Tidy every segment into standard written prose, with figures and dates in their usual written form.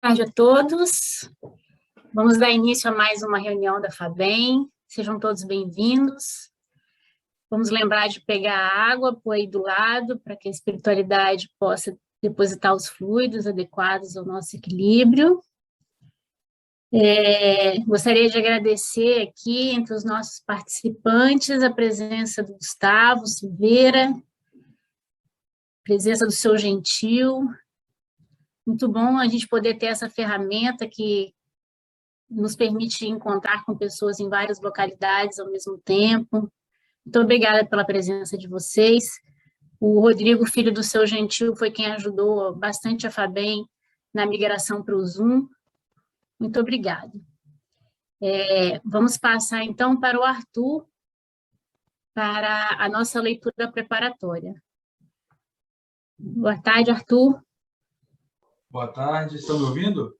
Boa tarde a todos. Vamos dar início a mais uma reunião da FABEM. Sejam todos bem-vindos. Vamos lembrar de pegar a água, pôr aí do lado, para que a espiritualidade possa depositar os fluidos adequados ao nosso equilíbrio. Gostaria de agradecer aqui, entre os nossos participantes, a presença do Gustavo Silveira, a presença do seu Gentil. Muito bom a gente poder ter essa ferramenta que nos permite encontrar com pessoas em várias localidades ao mesmo tempo. Muito obrigada pela presença de vocês. O Rodrigo, filho do seu Gentil, foi quem ajudou bastante a FABEM na migração para o Zoom. Muito obrigada. Vamos passar, então, para o Arthur, para a nossa leitura preparatória. Boa tarde, Arthur. Boa tarde, estão me ouvindo?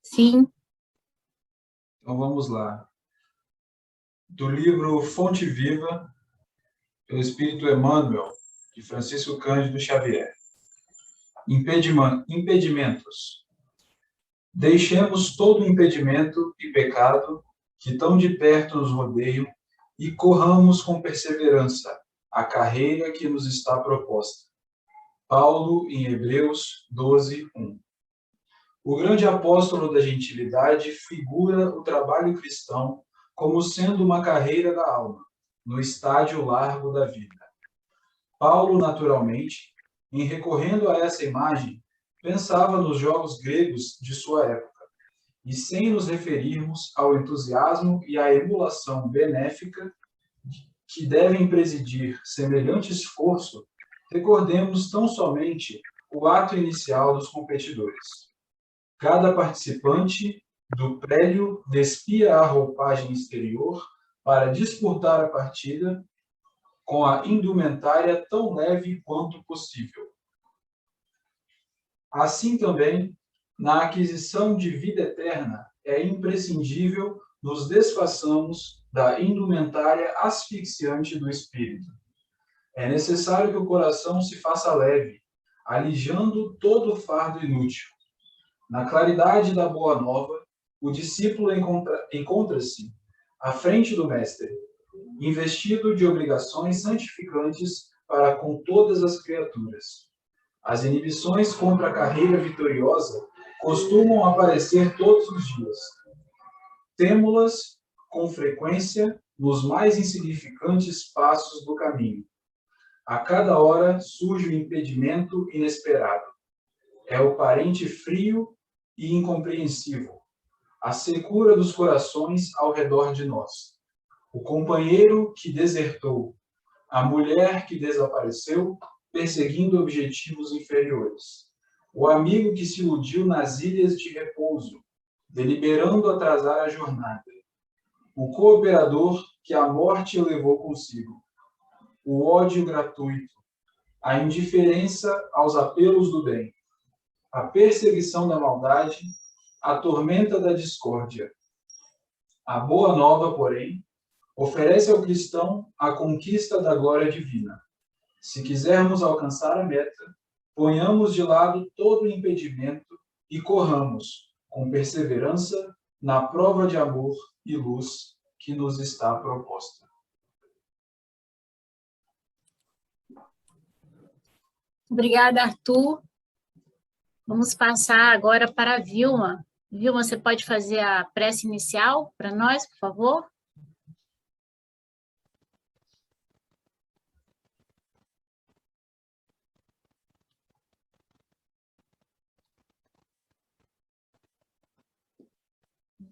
Sim. Então vamos lá. Do livro Fonte Viva, pelo Espírito Emmanuel, de Francisco Cândido Xavier. Impedimentos. Deixemos todo impedimento e pecado que tão de perto nos rodeiam e corramos com perseverança a carreira que nos está proposta. Paulo, em Hebreus 12:1. O grande apóstolo da gentilidade figura o trabalho cristão como sendo uma carreira da alma, no estádio largo da vida. Paulo, naturalmente, em recorrendo a essa imagem, pensava nos jogos gregos de sua época, e sem nos referirmos ao entusiasmo e à emulação benéfica que devem presidir semelhante esforço, recordemos tão somente o ato inicial dos competidores. Cada participante do prédio despia a roupagem exterior para disputar a partida com a indumentária tão leve quanto possível. Assim também, na aquisição de vida eterna, é imprescindível nos desfaçamos da indumentária asfixiante do espírito. É necessário que o coração se faça leve, alijando todo o fardo inútil. Na claridade da Boa Nova, o discípulo encontra-se à frente do Mestre, investido de obrigações santificantes para com todas as criaturas. As inibições contra a carreira vitoriosa costumam aparecer todos os dias. Temo-las com frequência nos mais insignificantes passos do caminho. A cada hora surge um impedimento inesperado. É o parente frio e incompreensível, a secura dos corações ao redor de nós. O companheiro que desertou, a mulher que desapareceu, perseguindo objetivos inferiores. O amigo que se iludiu nas ilhas de repouso, deliberando atrasar a jornada. O cooperador que a morte levou consigo. O ódio gratuito, a indiferença aos apelos do bem. A perseguição da maldade, a tormenta da discórdia. A boa nova, porém, oferece ao cristão a conquista da glória divina. Se quisermos alcançar a meta, ponhamos de lado todo o impedimento e corramos, com perseverança, na prova de amor e luz que nos está proposta. Obrigada, Arthur. Vamos passar agora para a Vilma. Vilma, você pode fazer a prece inicial para nós, por favor?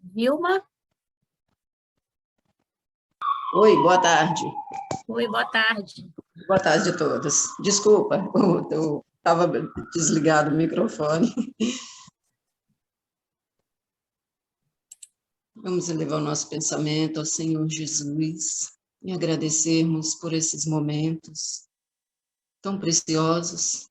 Vilma? Oi, boa tarde. Oi, boa tarde. Boa tarde a todos. Desculpa, eu estava desligado o microfone. Vamos elevar o nosso pensamento ao Senhor Jesus e agradecermos por esses momentos tão preciosos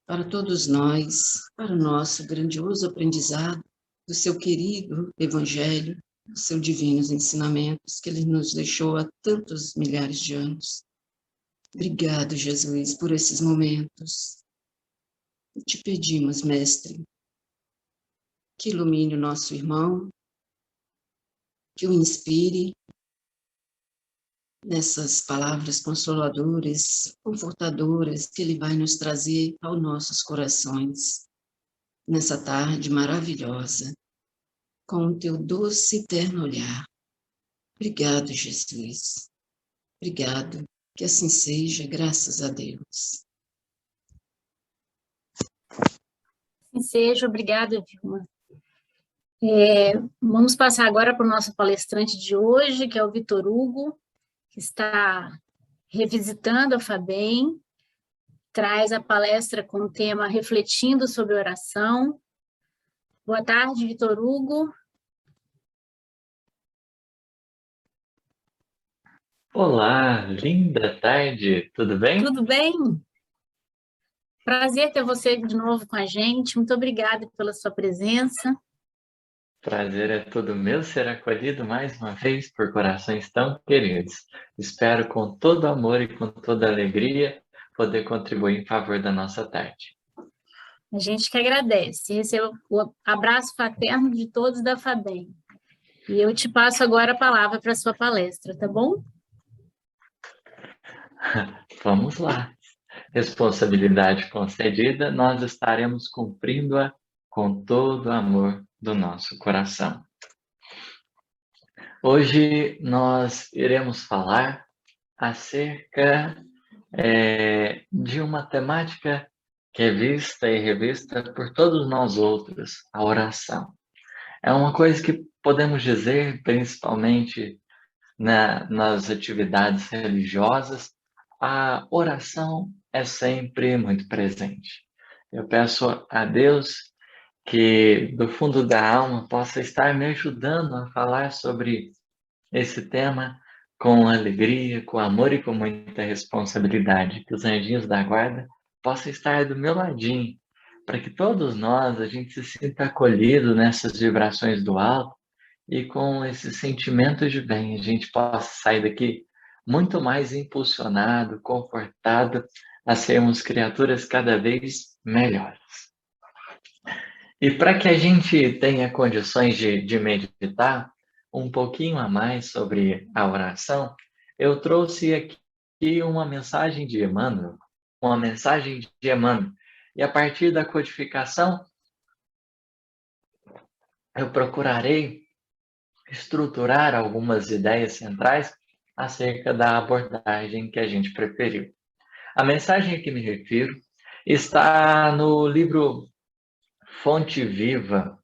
para todos nós, para o nosso grandioso aprendizado do seu querido Evangelho, dos seus divinos ensinamentos que Ele nos deixou há tantos milhares de anos. Obrigado, Jesus, por esses momentos. E te pedimos, Mestre, que ilumine o nosso irmão, que o inspire nessas palavras consoladoras, confortadoras que ele vai nos trazer aos nossos corações, nessa tarde maravilhosa, com o teu doce e terno olhar. Obrigado, Jesus. Obrigado, que assim seja, graças a Deus. Assim seja, obrigada, Vilma. Vamos passar agora para o nosso palestrante de hoje, que é o Vitor Hugo, que está revisitando a FABEM, traz a palestra com o tema Refletindo sobre Oração. Boa tarde, Vitor Hugo. Olá, linda tarde, tudo bem? Tudo bem? Prazer ter você de novo com a gente. Muito obrigada pela sua presença. Prazer é todo meu ser acolhido mais uma vez por corações tão queridos. Espero com todo amor e com toda alegria poder contribuir em favor da nossa tarde. A gente que agradece. Esse é o abraço fraterno de todos da FABEM. E eu te passo agora a palavra para a sua palestra, tá bom? Vamos lá. Responsabilidade concedida, nós estaremos cumprindo-a com todo o amor do nosso coração. Hoje nós iremos falar acerca de uma temática que é vista e revista por todos nós outros, a oração. É uma coisa que podemos dizer, principalmente nas atividades religiosas, a oração é sempre muito presente. Eu peço a Deus que do fundo da alma possa estar me ajudando a falar sobre esse tema com alegria, com amor e com muita responsabilidade, que os anjinhos da guarda possam estar do meu ladinho, para que todos nós, a gente se sinta acolhido nessas vibrações do alto e com esse sentimento de bem, a gente possa sair daqui muito mais impulsionado, confortado a sermos criaturas cada vez melhores. E para que a gente tenha condições de meditar um pouquinho a mais sobre a oração, eu trouxe aqui uma mensagem de Emmanuel, E a partir da codificação, eu procurarei estruturar algumas ideias centrais acerca da abordagem que a gente preferiu. A mensagem a que me refiro está no livro Fonte Viva,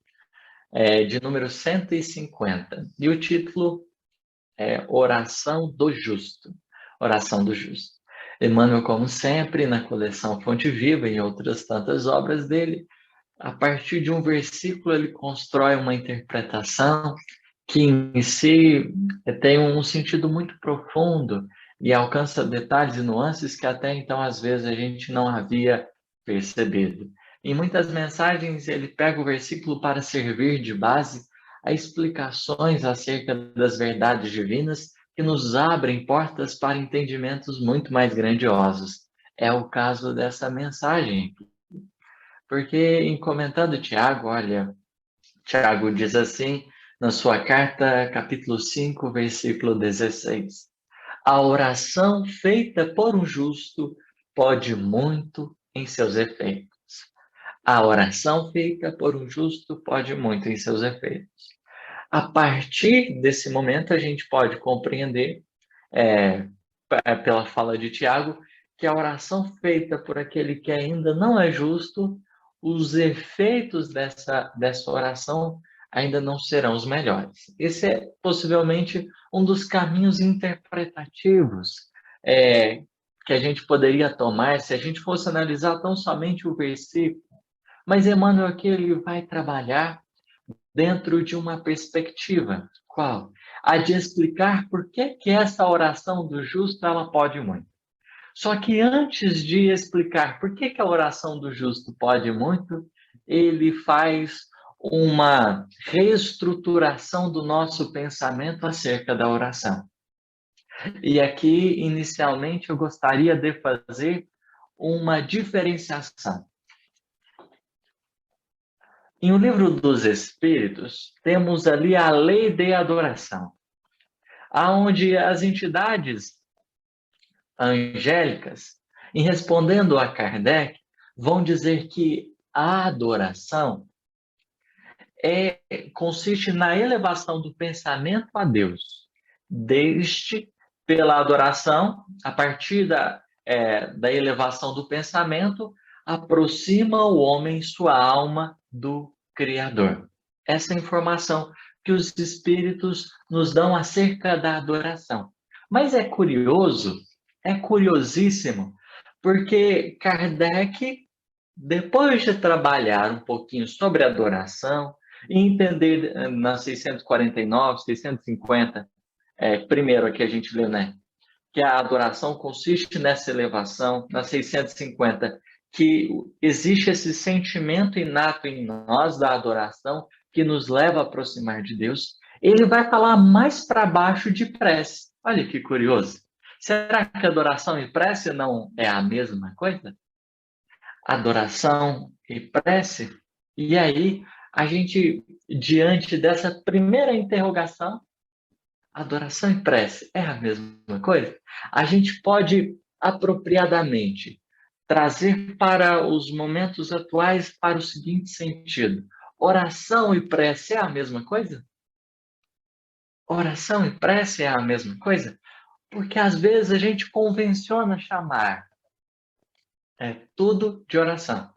de número 150, e o título é Oração do Justo. Oração do Justo. Emmanuel, como sempre, na coleção Fonte Viva e em outras tantas obras dele, a partir de um versículo ele constrói uma interpretação que em si tem um sentido muito profundo e alcança detalhes e nuances que até então, às vezes, a gente não havia percebido. Em muitas mensagens, ele pega o versículo para servir de base a explicações acerca das verdades divinas que nos abrem portas para entendimentos muito mais grandiosos. É o caso dessa mensagem. Porque, em comentando Tiago, olha, Tiago diz assim, na sua carta, capítulo 5, versículo 16. A oração feita por um justo pode muito em seus efeitos. A oração feita por um justo pode muito em seus efeitos. A partir desse momento, a gente pode compreender, pela fala de Tiago, que a oração feita por aquele que ainda não é justo, os efeitos dessa oração ainda não serão os melhores. Esse é possivelmente um dos caminhos interpretativos que a gente poderia tomar se a gente fosse analisar tão somente o versículo. Mas Emmanuel aqui ele vai trabalhar dentro de uma perspectiva. Qual? A de explicar por que essa oração do justo ela pode muito. Só que antes de explicar por que a oração do justo pode muito, ele faz uma reestruturação do nosso pensamento acerca da oração. E aqui, inicialmente, eu gostaria de fazer uma diferenciação. Em O Livro dos Espíritos, temos ali a lei de adoração, aonde as entidades angélicas, em respondendo a Kardec, vão dizer que a adoração consiste na elevação do pensamento a Deus, desde pela adoração, a partir da elevação do pensamento, aproxima o homem, sua alma, do Criador. Essa informação que os Espíritos nos dão acerca da adoração. Mas é curioso, é curiosíssimo, porque Kardec, depois de trabalhar um pouquinho sobre adoração, e entender nas 649, 650, primeiro aqui a gente lê, né? Que a adoração consiste nessa elevação, na 650, que existe esse sentimento inato em nós da adoração que nos leva a aproximar de Deus. Ele vai falar mais para baixo de prece. Olha que curioso. Será que adoração e prece não é a mesma coisa? Adoração e prece? E aí, a gente, diante dessa primeira interrogação, adoração e prece é a mesma coisa? A gente pode apropriadamente trazer para os momentos atuais para o seguinte sentido: oração e prece é a mesma coisa? Oração e prece é a mesma coisa? Porque às vezes a gente convenciona chamar tudo de oração.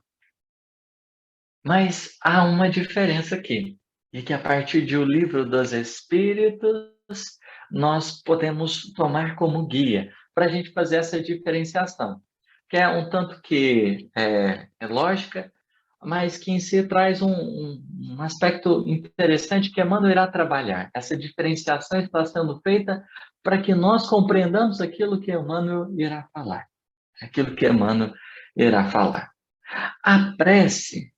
Mas há uma diferença aqui, e que a partir de O Livro dos Espíritos nós podemos tomar como guia para a gente fazer essa diferenciação, que é um tanto que é lógica, mas que em si traz um aspecto interessante que Emmanuel irá trabalhar. Essa diferenciação está sendo feita para que nós compreendamos aquilo que Emmanuel irá falar. Aquilo que Emmanuel irá falar. A prece,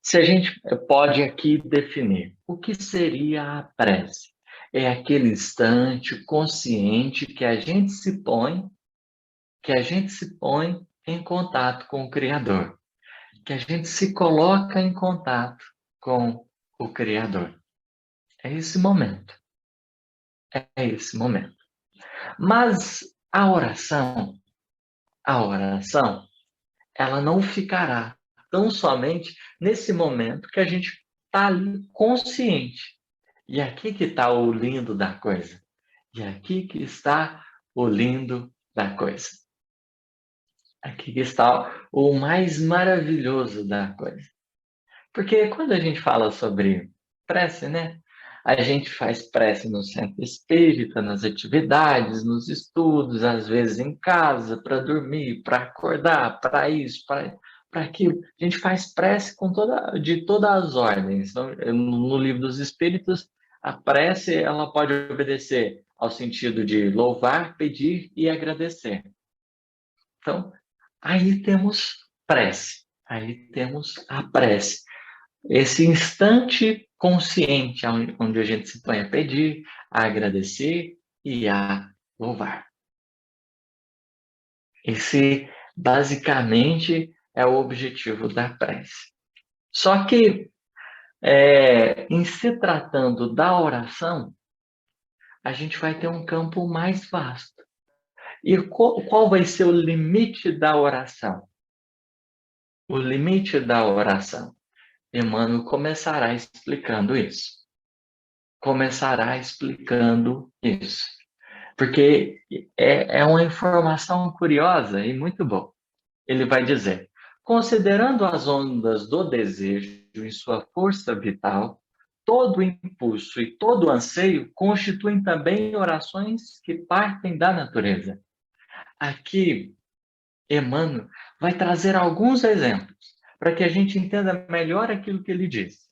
se a gente pode aqui definir, o que seria a prece? É aquele instante consciente que a gente se põe em contato com o Criador, que a gente se coloca em contato com o Criador. É esse momento. É esse momento. Mas a oração, ela não ficará tão somente nesse momento que a gente está ali consciente. E aqui que está o lindo da coisa. E aqui que está o lindo da coisa. Aqui que está o mais maravilhoso da coisa. Porque quando a gente fala sobre prece, né? A gente faz prece no centro espírita, nas atividades, nos estudos, às vezes em casa, para dormir, para acordar, para isso, para aquilo. A gente faz prece de todas as ordens. No Livro dos Espíritos, a prece ela pode obedecer ao sentido de louvar, pedir e agradecer. Então, aí temos prece, aí temos a prece. Esse instante consciente onde a gente se põe a pedir, a agradecer e a louvar. Esse, basicamente, é o objetivo da prece. Só que, em se tratando da oração, a gente vai ter um campo mais vasto. E qual vai ser o limite da oração? O limite da oração. Emmanuel começará explicando isso. Porque é uma informação curiosa e muito boa. Ele vai dizer: considerando as ondas do desejo em sua força vital, todo impulso e todo anseio constituem também orações que partem da natureza. Aqui, Emmanuel vai trazer alguns exemplos para que a gente entenda melhor aquilo que ele diz.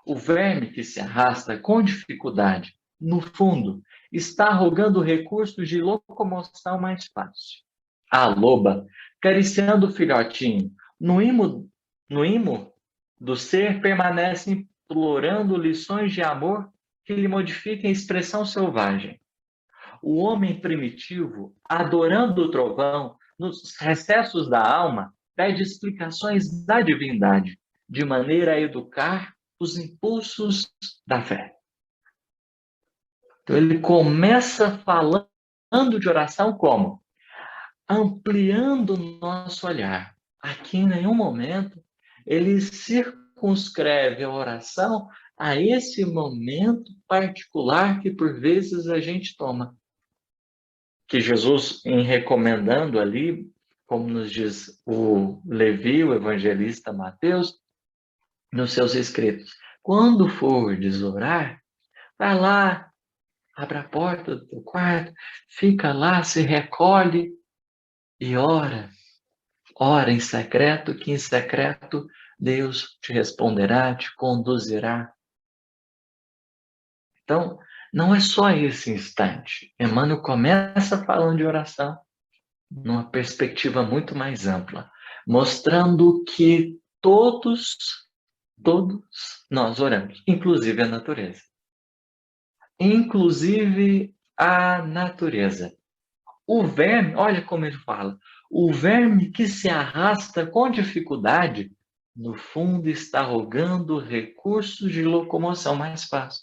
O verme que se arrasta com dificuldade, no fundo, está rogando recursos de locomoção mais fácil. A loba, acariciando o filhotinho, no imo do ser, permanece implorando lições de amor que lhe modifiquem a expressão selvagem. O homem primitivo, adorando o trovão, nos recessos da alma, pede explicações da divindade, de maneira a educar os impulsos da fé. Então, ele começa falando de oração como? Ampliando o nosso olhar. Aqui, em nenhum momento, ele circunscreve a oração a esse momento particular que, por vezes, a gente toma. Que Jesus, em recomendando ali, como nos diz o Levi, o evangelista Mateus, nos seus escritos, quando fordes orar, vai lá, abre a porta do teu quarto, fica lá, se recolhe e ora. Ora em secreto, que em secreto Deus te responderá, te conduzirá. Então, não é só esse instante. Emmanuel começa falando de oração numa perspectiva muito mais ampla, mostrando que todos nós oramos, inclusive a natureza. Inclusive a natureza. O verme, olha como ele fala, o verme que se arrasta com dificuldade, no fundo está rogando recursos de locomoção mais fácil.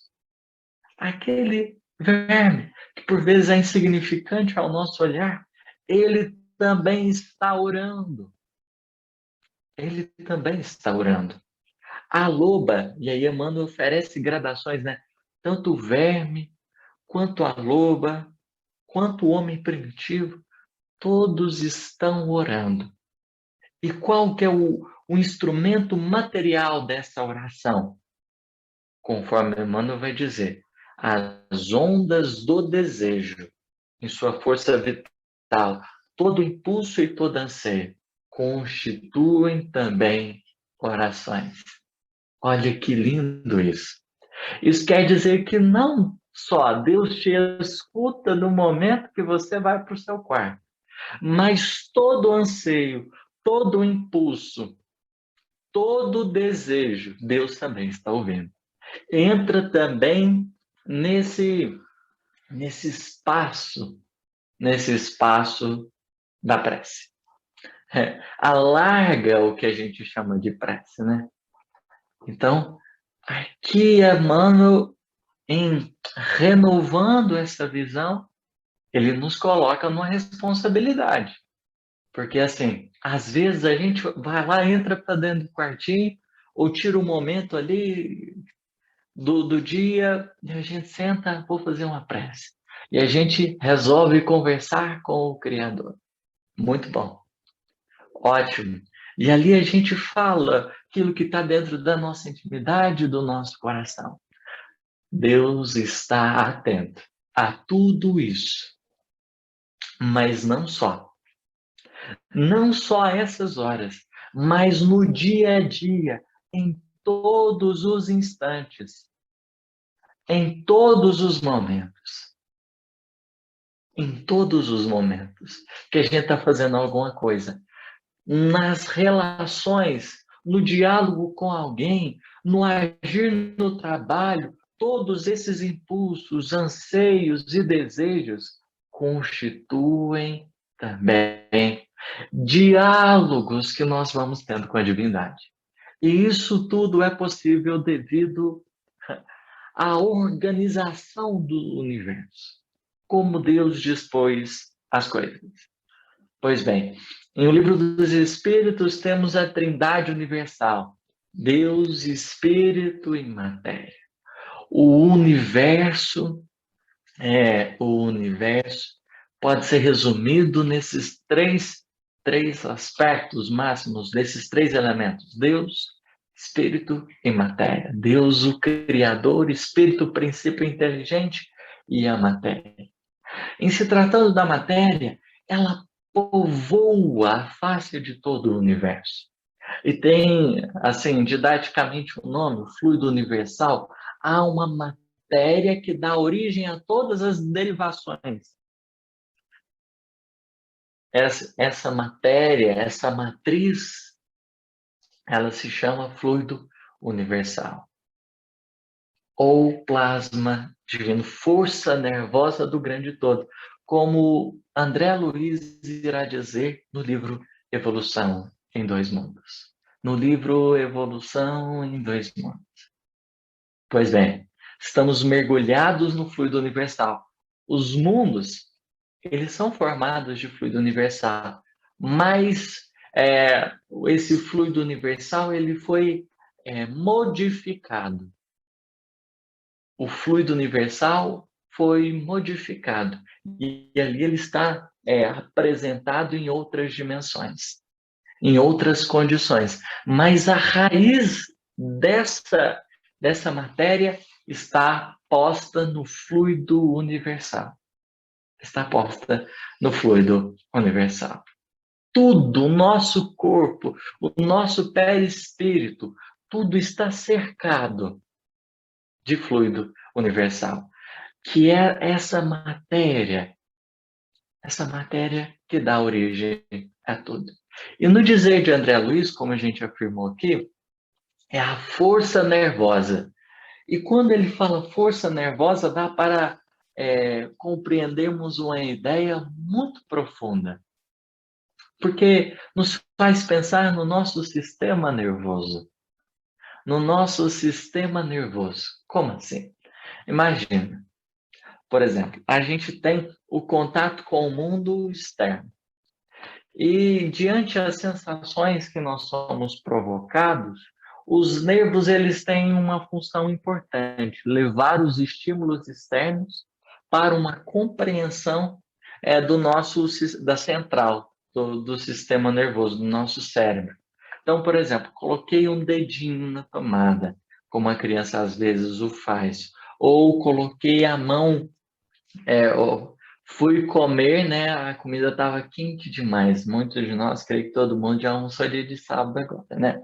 Aquele verme, que por vezes é insignificante ao nosso olhar, ele também está orando. Ele também está orando. A loba, e aí Emmanuel oferece gradações, né? Tanto o verme, quanto a loba, quanto o homem primitivo, todos estão orando. E qual que é o instrumento material dessa oração? Conforme Emmanuel vai dizer, as ondas do desejo, em sua força vital, todo impulso e todo anseio, constituem também orações. Olha que lindo isso. Isso quer dizer que não só Deus te escuta no momento que você vai para o seu quarto, mas todo anseio, todo impulso, todo desejo, Deus também está ouvindo. Entra também nesse espaço da prece. Alarga o que a gente chama de prece, né? Então, aqui Emmanuel, em renovando essa visão, ele nos coloca numa responsabilidade. Porque, assim, às vezes a gente vai lá, entra para dentro do quartinho, ou tira um momento ali do dia, e a gente senta, vou fazer uma prece. E a gente resolve conversar com o Criador. Muito bom. Ótimo. E ali a gente fala aquilo que está dentro da nossa intimidade, do nosso coração. Deus está atento a tudo isso. Mas não só. Não só a essas horas, mas no dia a dia, em todos os instantes, em todos os momentos. Em todos os momentos que a gente está fazendo alguma coisa. Nas relações, no diálogo com alguém, no agir no trabalho, todos esses impulsos, anseios e desejos constituem também diálogos que nós vamos tendo com a divindade. E isso tudo é possível devido à organização do universo, como Deus dispôs as coisas. Pois bem, em O Livro dos Espíritos temos a Trindade Universal, Deus, Espírito e Matéria. O universo pode ser resumido nesses três aspectos máximos, desses três elementos: Deus, Espírito e Matéria. Deus, o Criador, Espírito, o princípio inteligente, e a matéria. Em se tratando da matéria, ela povoa a face de todo o universo. E tem, assim, didaticamente um nome, o fluido universal. Há uma matéria que dá origem a todas as derivações. Essa matéria, essa matriz, ela se chama fluido universal. Ou plasma divino, força nervosa do grande todo, como André Luiz irá dizer no livro Evolução em Dois Mundos. no livro Evolução em Dois Mundos. Pois bem, estamos mergulhados no fluido universal. Os mundos, eles são formados de fluido universal, mas esse fluido universal ele foi modificado. O fluido universal foi modificado e ali ele está apresentado em outras dimensões, em outras condições. Mas a raiz dessa matéria está posta no fluido universal. Está posta no fluido universal. Tudo, o nosso corpo, o nosso perispírito, tudo está cercado de fluido universal, que é essa matéria que dá origem a tudo. E no dizer de André Luiz, como a gente afirmou aqui, é a força nervosa. E quando ele fala força nervosa, dá para compreendermos uma ideia muito profunda. Porque nos faz pensar no nosso sistema nervoso. No nosso sistema nervoso. Como assim? Imagina, por exemplo, a gente tem o contato com o mundo externo. E diante das sensações que nós somos provocados, os nervos eles têm uma função importante, levar os estímulos externos para uma compreensão da central do sistema nervoso, do nosso cérebro. Então, por exemplo, coloquei um dedinho na tomada, como a criança às vezes o faz, ou coloquei a mão, fui comer, né? A comida estava quente demais. Muitos de nós, creio que todo mundo já almoçou dia de sábado agora, né?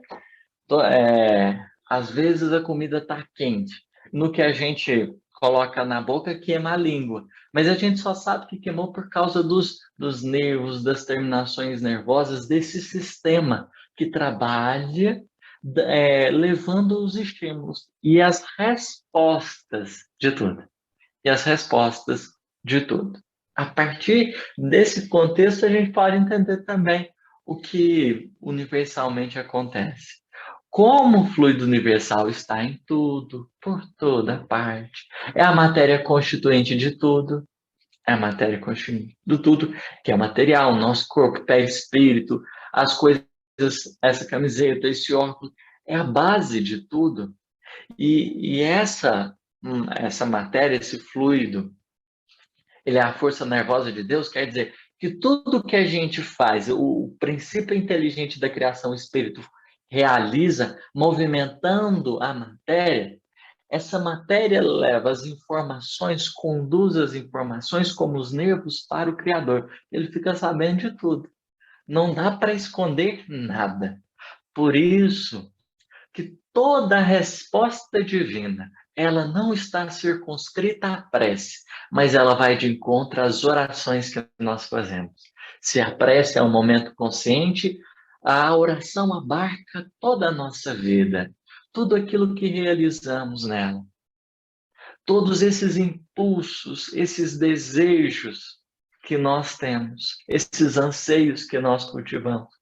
Às vezes a comida está quente. No que a gente coloca na boca, queima a língua. Mas a gente só sabe que queimou por causa dos nervos, das terminações nervosas, desse sistema que trabalha levando os estímulos e as respostas de tudo. A partir desse contexto, a gente pode entender também o que universalmente acontece. Como o fluido universal está em tudo, por toda parte, é a matéria constituinte de tudo, que é material, nosso corpo, perispírito, as coisas, essa camiseta, esse óculos, é a base de tudo. E essa matéria, esse fluido, ele é a força nervosa de Deus, quer dizer que tudo que a gente faz, o princípio inteligente da criação, o espírito realiza, movimentando a matéria, essa matéria leva as informações, conduz as informações como os nervos para o Criador. Ele fica sabendo de tudo. Não dá para esconder nada. Por isso que toda resposta divina, ela não está circunscrita à prece, mas ela vai de encontro às orações que nós fazemos. Se a prece é um momento consciente, a oração abarca toda a nossa vida, tudo aquilo que realizamos nela. Todos esses impulsos, esses desejos que nós temos, esses anseios que nós cultivamos,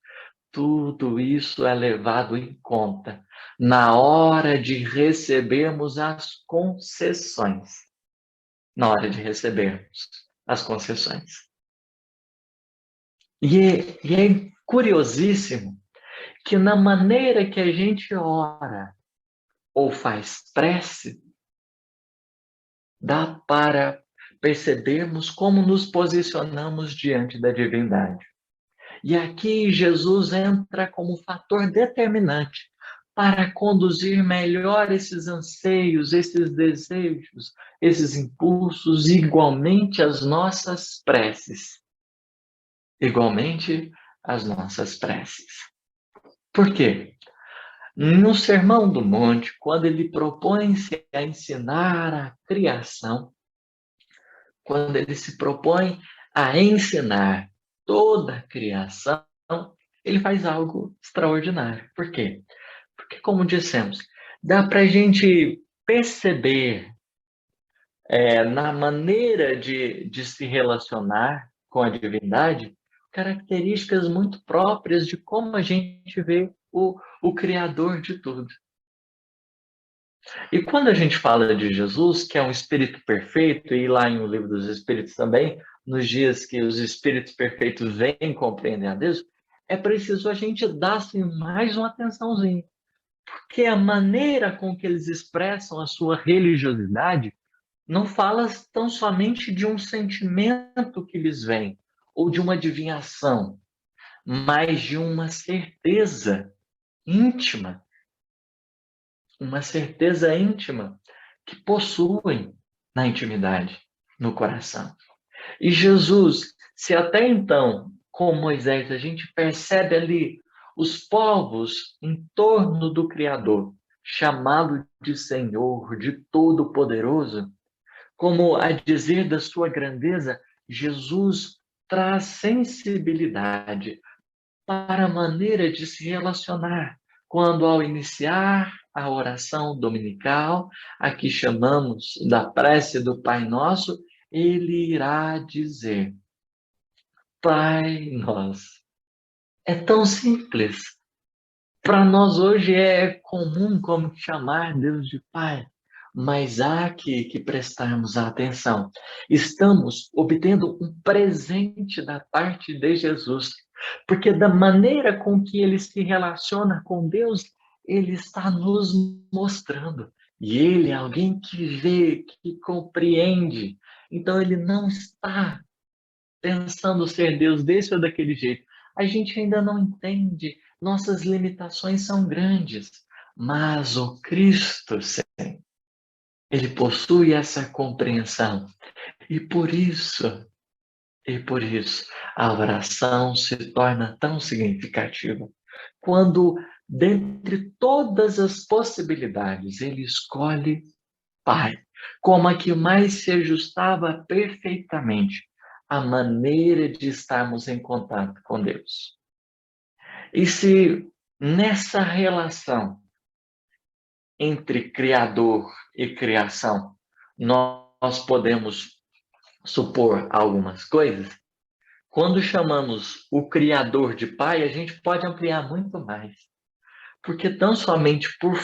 tudo isso é levado em conta na hora de recebermos as concessões. E é curiosíssimo que na maneira que a gente ora ou faz prece, dá para percebermos como nos posicionamos diante da divindade. E aqui Jesus entra como fator determinante para conduzir melhor esses anseios, esses desejos, esses impulsos, igualmente as nossas preces. Por quê? No Sermão do Monte, quando ele propõe-se a ensinar a criação, quando ele se propõe a ensinar toda a criação, ele faz algo extraordinário. Por quê? Porque, como dissemos, dá para a gente perceber na maneira de se relacionar com a divindade características muito próprias de como a gente vê o Criador de tudo. E quando a gente fala de Jesus, que é um Espírito perfeito, e lá em O Livro dos Espíritos também, nos dias que os Espíritos perfeitos vêm compreender a Deus, é preciso a gente dar assim, mais uma atençãozinha. Porque a maneira com que eles expressam a sua religiosidade não fala tão somente de um sentimento que lhes vem, ou de uma adivinhação, mas de uma certeza íntima, que possuem na intimidade, no coração. E Jesus, se até então, com Moisés, a gente percebe ali os povos em torno do Criador, chamado de Senhor, de Todo-Poderoso, como a dizer da sua grandeza, Jesus traz sensibilidade para a maneira de se relacionar, quando ao iniciar a oração dominical, a que chamamos da prece do Pai Nosso, ele irá dizer: Pai Nosso. É tão simples. Para nós hoje é comum como chamar Deus de Pai, mas há que prestarmos atenção. Estamos obtendo um presente da parte de Jesus, porque da maneira com que ele se relaciona com Deus, ele está nos mostrando. E ele é alguém que vê, que compreende. Então ele não está pensando ser Deus desse ou daquele jeito. A gente ainda não entende, nossas limitações são grandes, mas o Cristo, Senhor, ele possui essa compreensão. E por isso, a oração se torna tão significativa. Quando, dentre todas as possibilidades, ele escolhe Pai, como a que mais se ajustava perfeitamente à maneira de estarmos em contato com Deus. E se nessa relação entre Criador e criação nós podemos supor algumas coisas, quando chamamos o Criador de Pai, a gente pode ampliar muito mais. Porque tão somente por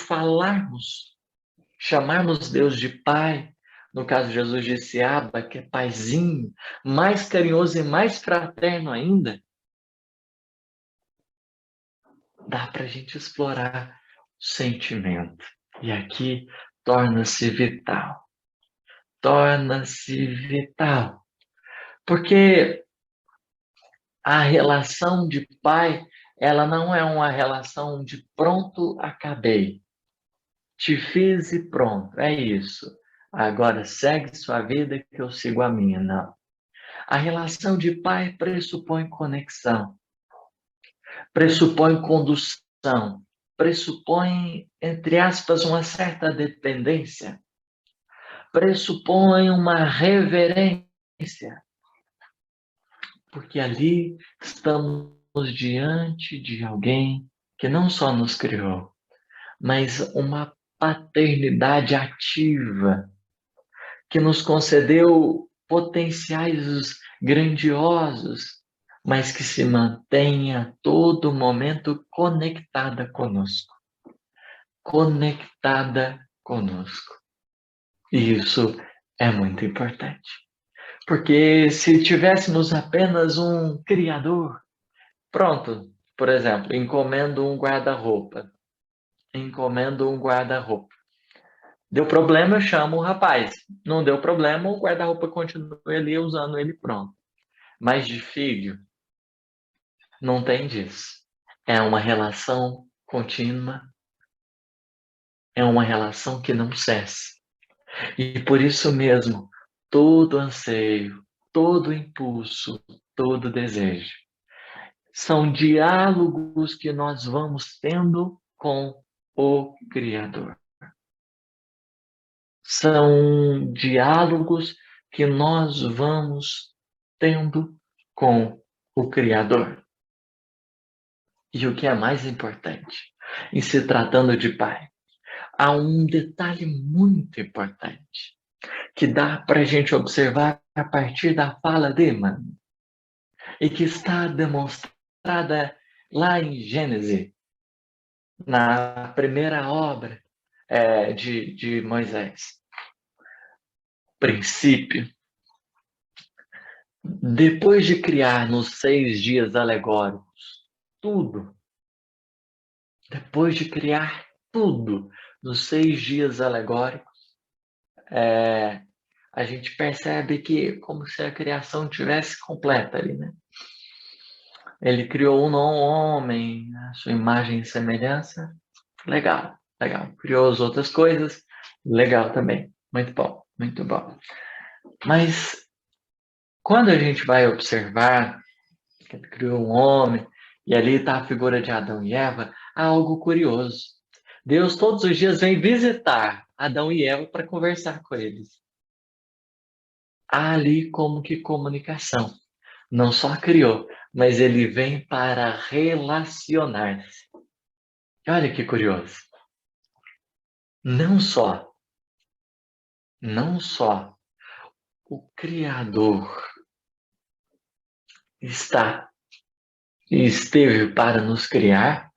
chamarmos Deus de Pai, no caso Jesus disse Abba, que é paizinho, mais carinhoso e mais fraterno ainda, dá para a gente explorar o sentimento. E aqui torna-se vital. Porque a relação de pai, ela não é uma relação de pronto, acabei. Te fiz e pronto, é isso. Agora segue sua vida que eu sigo a minha. Não. A relação de pai pressupõe conexão, pressupõe condução, pressupõe, entre aspas, uma certa dependência, pressupõe uma reverência, porque ali estamos diante de alguém que não só nos criou, mas uma paternidade ativa, que nos concedeu potenciais grandiosos, mas que se mantém a todo momento conectada conosco. E isso é muito importante. Porque se tivéssemos apenas um criador, pronto, por exemplo, encomendo um guarda-roupa. Deu problema, eu chamo o rapaz. Não deu problema, o guarda-roupa continua ali usando ele, pronto. Mas de filho, não tem disso. É uma relação contínua, é uma relação que não cessa. E por isso mesmo, todo anseio, todo impulso, todo desejo, são diálogos que nós vamos tendo com o Criador. São diálogos que nós vamos tendo com o Criador. E o que é mais importante, em se tratando de pai, há um detalhe muito importante que dá para a gente observar a partir da fala de Emmanuel e que está demonstrada lá em Gênesis, na primeira obra de Moisés. Princípio. Depois de criar nos 6 dias alegóricos tudo, depois de criar tudo nos 6 dias alegóricos, a gente percebe que como se a criação tivesse completa ali, né? Ele criou um homem, a sua imagem e semelhança, legal, legal. Criou as outras coisas, legal também, muito bom, muito bom. Mas quando a gente vai observar que ele criou um homem, e ali está a figura de Adão e Eva, há algo curioso. Deus todos os dias vem visitar Adão e Eva para conversar com eles. Há ali como que comunicação. Não só criou, mas ele vem para relacionar-se. Olha que curioso. Não só o Criador está e esteve para nos criar,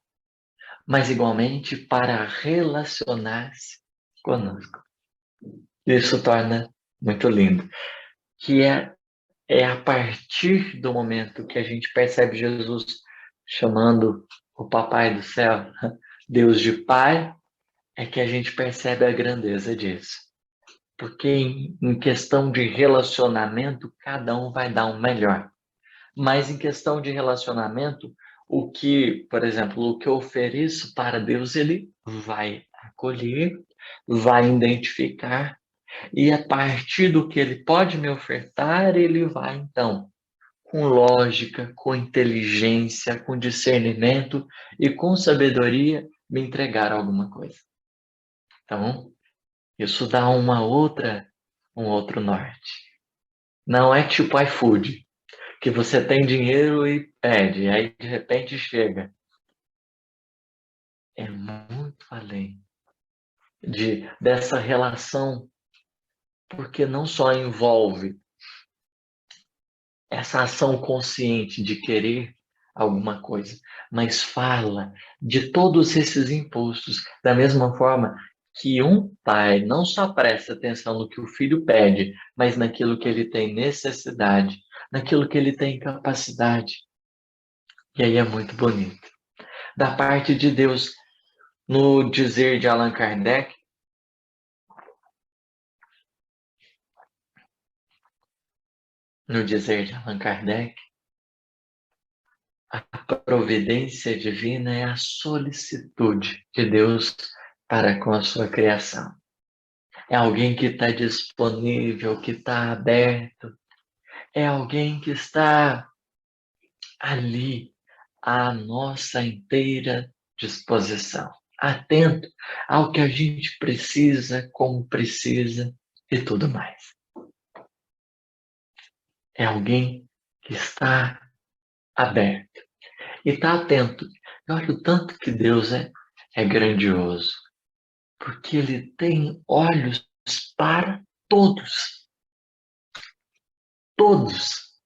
mas igualmente para relacionar-se conosco. Isso torna muito lindo, que é a partir do momento que a gente percebe Jesus chamando o Papai do Céu, Deus de Pai, é que a gente percebe a grandeza disso. Porque em questão de relacionamento, cada um vai dar um melhor. Mas em questão de relacionamento, o que, por exemplo, o que eu ofereço para Deus, ele vai acolher, vai identificar, e a partir do que ele pode me ofertar, ele vai, então, com lógica, com inteligência, com discernimento e com sabedoria, me entregar alguma coisa. Então, isso dá um outro norte. Não é tipo iFood, que você tem dinheiro e pede, aí de repente chega. É muito além dessa relação, porque não só envolve essa ação consciente de querer alguma coisa, mas fala de todos esses impulsos, da mesma forma que um pai não só presta atenção no que o filho pede, mas naquilo que ele tem necessidade, naquilo que ele tem capacidade. E aí é muito bonito. Da parte de Deus, no dizer de Allan Kardec, a providência divina é a solicitude de Deus para com a sua criação. É alguém que está disponível, que está aberto. É alguém que está ali à nossa inteira disposição. Atento ao que a gente precisa, como precisa e tudo mais. É alguém que está aberto e está atento. E olha o tanto que Deus é grandioso, porque Ele tem olhos para todos. Todos.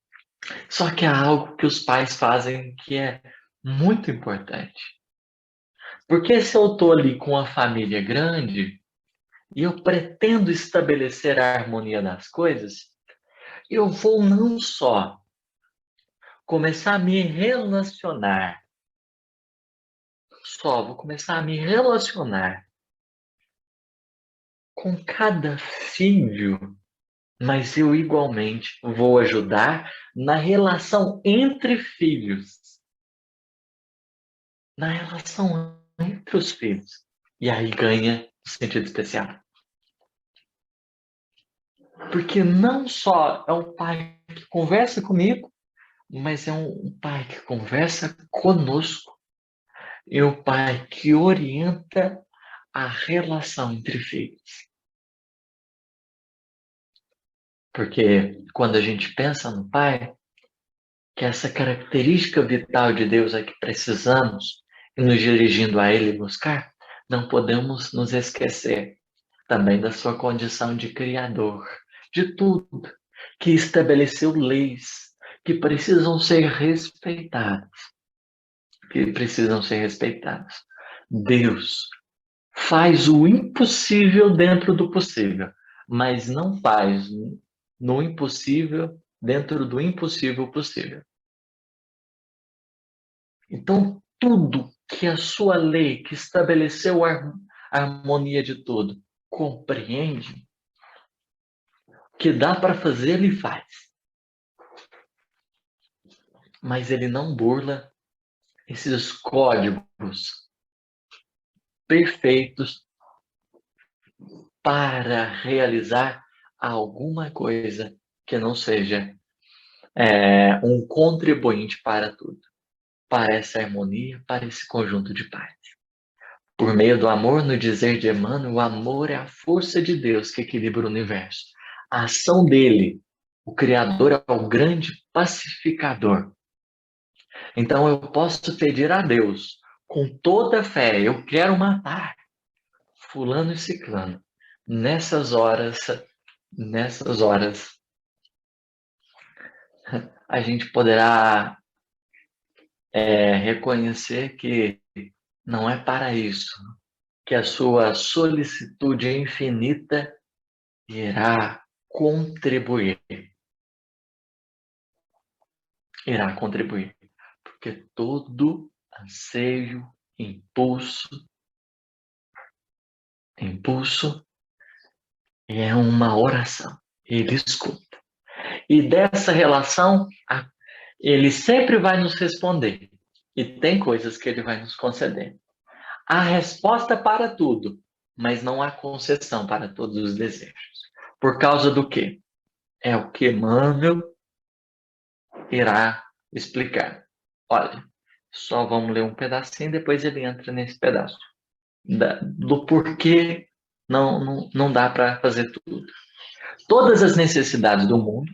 Só que há algo que os pais fazem que é muito importante. Porque se eu estou ali com uma família grande e eu pretendo estabelecer a harmonia das coisas, eu vou não só começar a me relacionar, vou começar a me relacionar com cada filho, mas eu igualmente vou ajudar na relação entre filhos. Na relação entre os filhos. E aí ganha sentido especial. Porque não só é um pai que conversa comigo, mas é um pai que conversa conosco. É um pai que orienta a relação entre filhos. Porque quando a gente pensa no pai, que essa característica vital de Deus é que precisamos, e nos dirigindo a Ele buscar, não podemos nos esquecer também da sua condição de criador, de tudo, que estabeleceu leis que precisam ser respeitadas, Deus faz o impossível dentro do possível, mas não faz no impossível dentro do impossível possível. Então, tudo que a sua lei, que estabeleceu a harmonia de tudo, compreende, que dá para fazer, ele faz. Mas ele não burla esses códigos perfeitos para realizar alguma coisa que não seja um contribuinte para tudo, para essa harmonia, para esse conjunto de paz. Por meio do amor, no dizer de Emmanuel, o amor é a força de Deus que equilibra o universo. A ação dele, o Criador, é o grande pacificador. Então eu posso pedir a Deus, com toda a fé, eu quero matar fulano e ciclano. Nessas horas, a gente poderá reconhecer que não é para isso que a sua solicitude infinita irá contribuir. Irá contribuir. Porque todo anseio, impulso é uma oração. Ele escuta. E dessa relação, ele sempre vai nos responder. E tem coisas que ele vai nos conceder. Há resposta para tudo, mas não há concessão para todos os desejos. Por causa do quê? É o que Emmanuel irá explicar. Olha, só vamos ler um pedacinho, depois ele entra nesse pedaço. Do porquê não dá para fazer tudo. Todas as necessidades do mundo,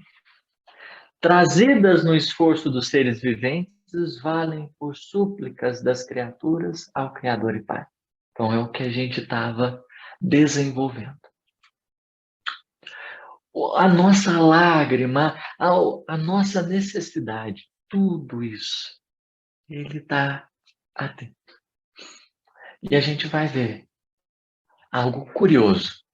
trazidas no esforço dos seres viventes, valem por súplicas das criaturas ao Criador e Pai. Então é o que a gente estava desenvolvendo. A nossa lágrima, a nossa necessidade, tudo isso, ele está atento. E a gente vai ver algo curioso,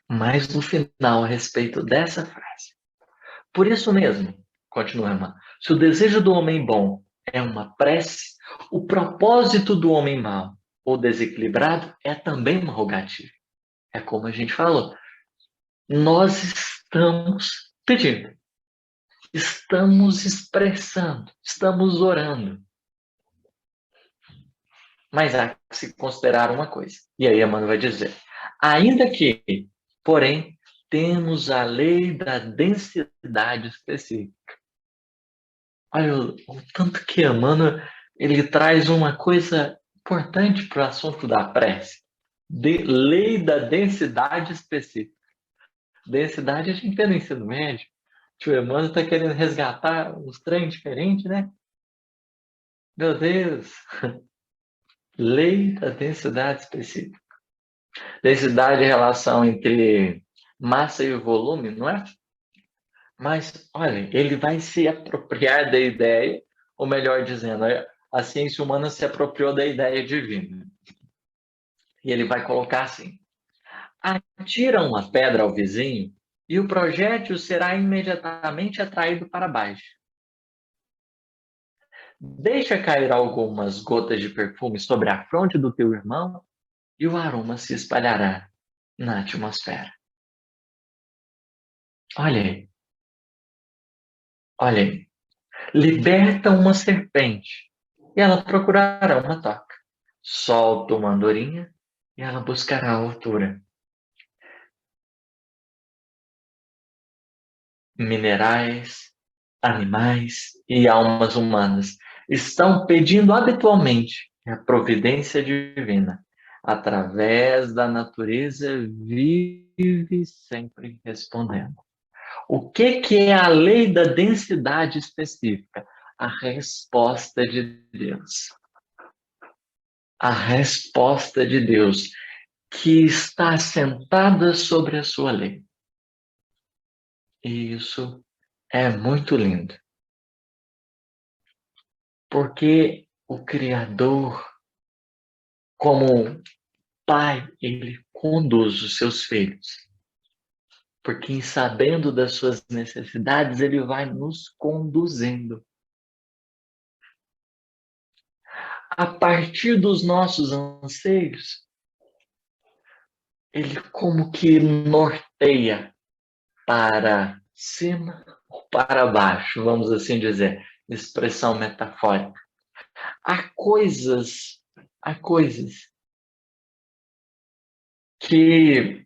mais no final a respeito dessa frase. Por isso mesmo, continua Emmanuel, se o desejo do homem bom é uma prece, o propósito do homem mau ou desequilibrado é também uma rogativa. É como a gente falou, nós estamos pedindo, estamos expressando, estamos orando. Mas há que se considerar uma coisa. E aí Emmanuel vai dizer, ainda que, porém, temos a lei da densidade específica. Olha o tanto que Emmanuel ele traz uma coisa importante para o assunto da prece. Lei da densidade específica. Densidade a gente vê no ensino médio. O Emmanuel está querendo resgatar uns trem diferentes, né? Meu Deus! Lei da densidade específica. Densidade é a relação entre massa e volume, não é? Mas, olha, ele vai se apropriar da ideia, ou melhor dizendo, a ciência humana se apropriou da ideia divina. E ele vai colocar assim, atira uma pedra ao vizinho e o projétil será imediatamente atraído para baixo. Deixa cair algumas gotas de perfume sobre a fronte do teu irmão e o aroma se espalhará na atmosfera. Olha aí. Olha aí. Liberta uma serpente e ela procurará uma toca. Solta uma andorinha e ela buscará a altura. Minerais, animais e almas humanas estão pedindo habitualmente a providência divina. Através da natureza, vive sempre respondendo. O que é a lei da densidade específica? A resposta de Deus. A resposta de Deus, que está sentada sobre a sua lei. E isso é muito lindo. Porque o Criador, como pai, ele conduz os seus filhos. Porque, em sabendo das suas necessidades, ele vai nos conduzindo. A partir dos nossos anseios, ele como que norteia para cima ou para baixo, vamos assim dizer, expressão metafórica. Há coisas que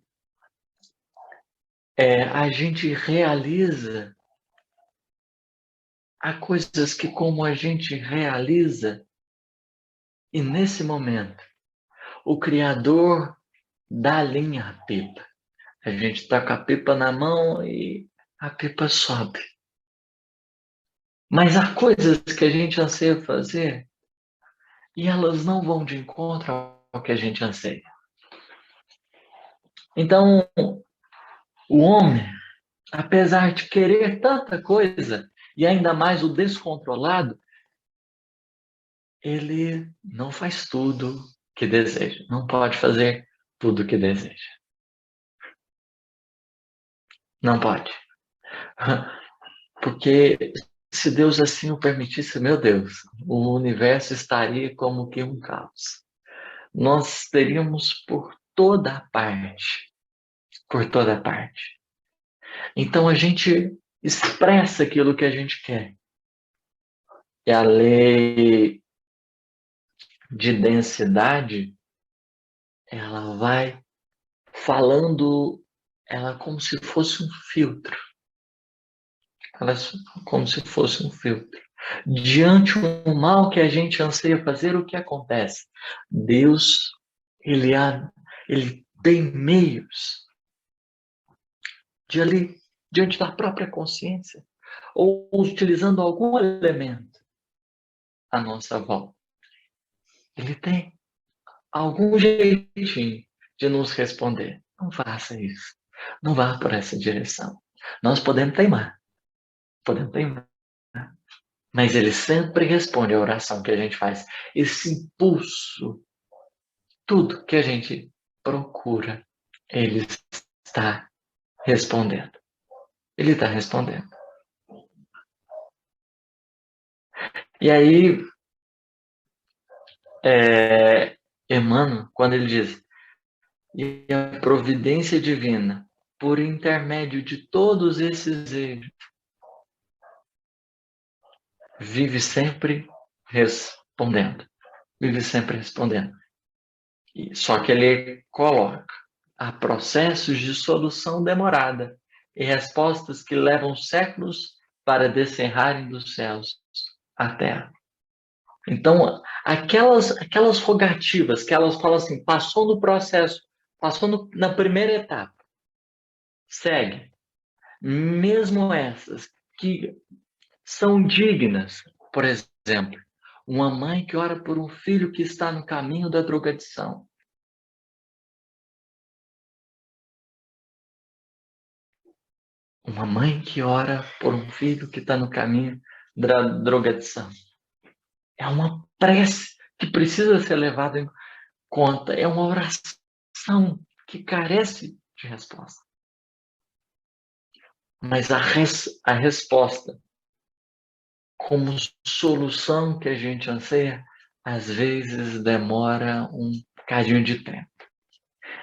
a gente realiza, há coisas que como a gente realiza, e nesse momento, o Criador dá linha à pipa. A gente está com a pipa na mão e a pipa sobe. Mas há coisas que a gente anseia fazer e elas não vão de encontro ao que a gente anseia. Então, o homem, apesar de querer tanta coisa, e ainda mais o descontrolado, ele não faz tudo que deseja. Não pode fazer tudo que deseja. Não pode. Porque se Deus assim o permitisse, meu Deus, o universo estaria como que um caos. Nós teríamos por toda parte. Por toda parte. Então a gente expressa aquilo que a gente quer. E a lei de densidade, ela vai falando, ela como se fosse um filtro. Ela é como se fosse um filtro. Diante do mal que a gente anseia fazer, o que acontece? Deus, ele tem meios de ali, diante da própria consciência, ou utilizando algum elemento à nossa volta. Ele tem algum jeitinho de nos responder. Não faça isso. Não vá por essa direção. Nós podemos teimar. Mas ele sempre responde à oração que a gente faz. Esse impulso, tudo que a gente procura, ele está respondendo. Ele está respondendo. E aí, Emmanuel, quando ele diz, e a providência divina, por intermédio de todos esses erros, vive sempre respondendo. Vive sempre respondendo. Só que ele coloca, há processos de solução demorada e respostas que levam séculos para descerrarem dos céus à terra. Então, aquelas rogativas que elas falam assim, passou no processo, passou na primeira etapa, segue. Mesmo essas que são dignas, por exemplo, uma mãe que ora por um filho que está no caminho da drogadição. Uma mãe que ora por um filho que está no caminho da drogadição. É uma prece que precisa ser levada em conta. É uma oração que carece de resposta. Mas a resposta, como solução que a gente anseia, às vezes demora um bocadinho de tempo.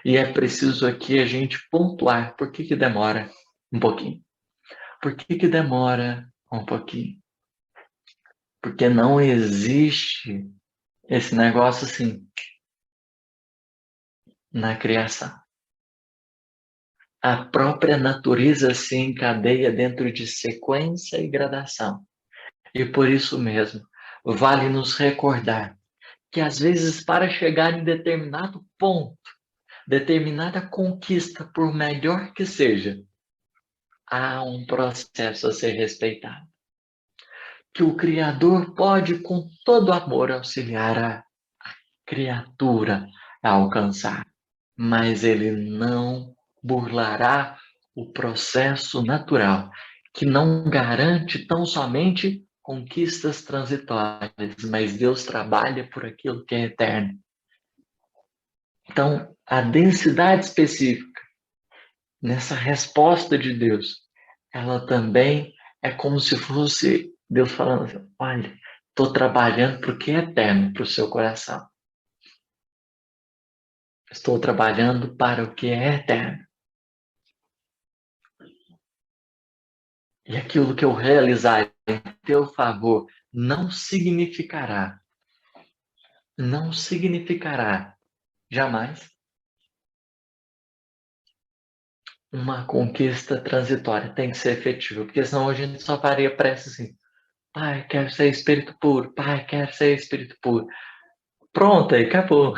E é preciso aqui a gente pontuar por que demora um pouquinho. Por que demora um pouquinho? Porque não existe esse negócio assim na criação. A própria natureza se encadeia dentro de sequência e gradação. E por isso mesmo, vale nos recordar que às vezes para chegar em determinado ponto, determinada conquista, por melhor que seja, há um processo a ser respeitado. Que o Criador pode, com todo amor, auxiliar a criatura a alcançar, mas ele não burlará o processo natural, que não garante tão somente conquistas transitórias, mas Deus trabalha por aquilo que é eterno. Então, a densidade específica nessa resposta de Deus, ela também é como se fosse Deus falando assim, olha, estou trabalhando para o que é eterno para o seu coração. Estou trabalhando para o que é eterno. E aquilo que eu realizar em teu favor não significará jamais uma conquista transitória. Tem que ser efetiva, porque senão a gente só faria prece assim, Pai, quero ser espírito puro, Pai, quero ser espírito puro. Pronto, aí acabou.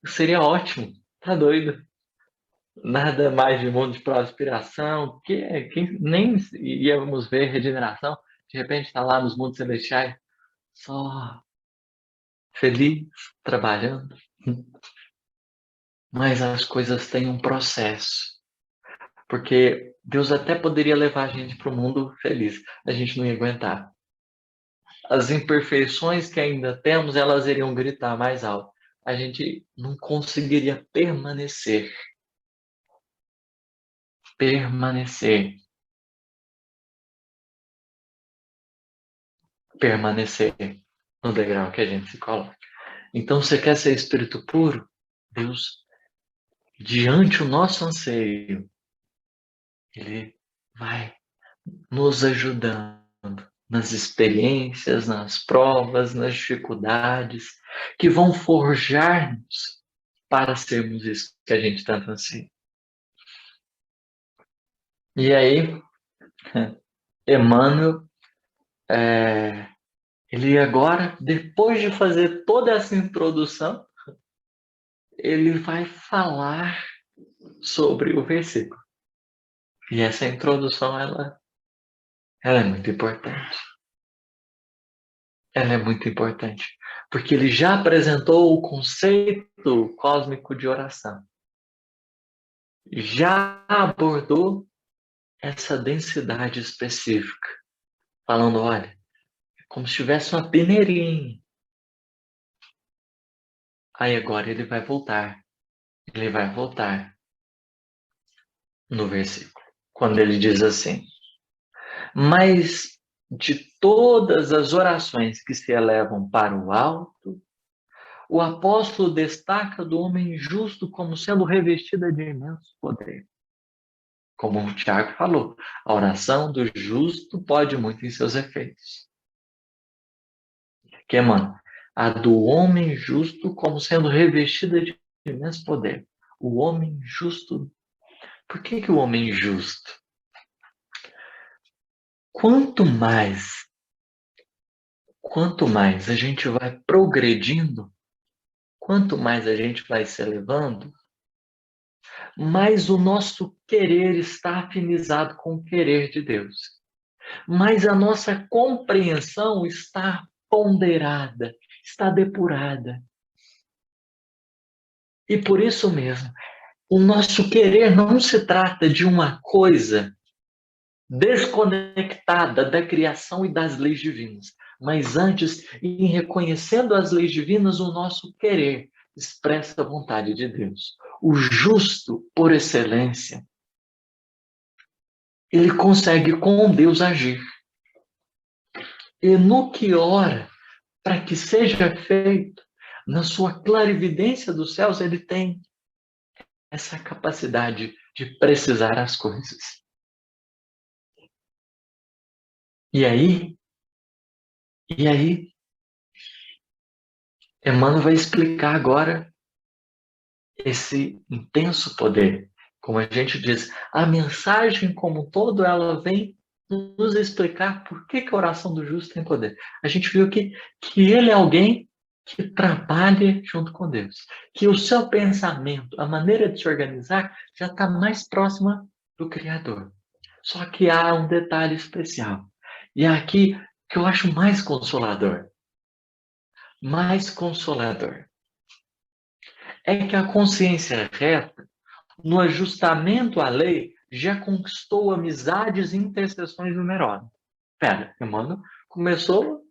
Seria ótimo, tá doido? Nada mais de mundo de prosperação, que nem íamos ver regeneração, de repente está lá nos mundos celestiais, só feliz, trabalhando. Mas as coisas têm um processo, porque Deus até poderia levar a gente para o mundo feliz, a gente não ia aguentar. As imperfeições que ainda temos, elas iriam gritar mais alto. A gente não conseguiria permanecer no degrau que a gente se coloca. Então, você quer ser espírito puro? Deus, diante o nosso anseio, Ele vai nos ajudando nas experiências, nas provas, nas dificuldades, que vão forjar-nos para sermos isso que a gente tanto anseia. E aí, Emmanuel, ele agora, depois de fazer toda essa introdução, ele vai falar sobre o versículo. E essa introdução, ela é muito importante. Ela é muito importante, porque ele já apresentou o conceito cósmico de oração. Já abordou essa densidade específica, falando, olha, é como se tivesse uma peneirinha. Aí agora ele vai voltar no versículo, quando ele diz assim, mas de todas as orações que se elevam para o alto, o apóstolo destaca do homem justo como sendo revestida de imenso poder. Como o Tiago falou, a oração do justo pode muito em seus efeitos. Que, mano, a do homem justo como sendo revestida de imenso poder. O homem justo. Por que o homem justo? Quanto mais a gente vai progredindo, quanto mais a gente vai se elevando, mais o nosso querer está afinizado com o querer de Deus. Mais a nossa compreensão está ponderada, está depurada. E por isso mesmo, o nosso querer não se trata de uma coisa desconectada da criação e das leis divinas, mas antes, em reconhecendo as leis divinas, o nosso querer expressa a vontade de Deus. O justo, por excelência, ele consegue com Deus agir. E no que ora, para que seja feito, na sua clarividência dos céus, ele tem essa capacidade de precisar as coisas. E aí, Emmanuel vai explicar agora esse intenso poder. Como a gente diz, a mensagem como um todo, ela vem nos explicar por que a oração do justo tem poder. A gente viu que ele é alguém que trabalha junto com Deus. Que o seu pensamento, a maneira de se organizar, já está mais próxima do Criador. Só que há um detalhe especial. E é aqui que eu acho mais consolador. É que a consciência reta, no ajustamento à lei, já conquistou amizades e intercessões numerosas. Pera, Emmanuel começou,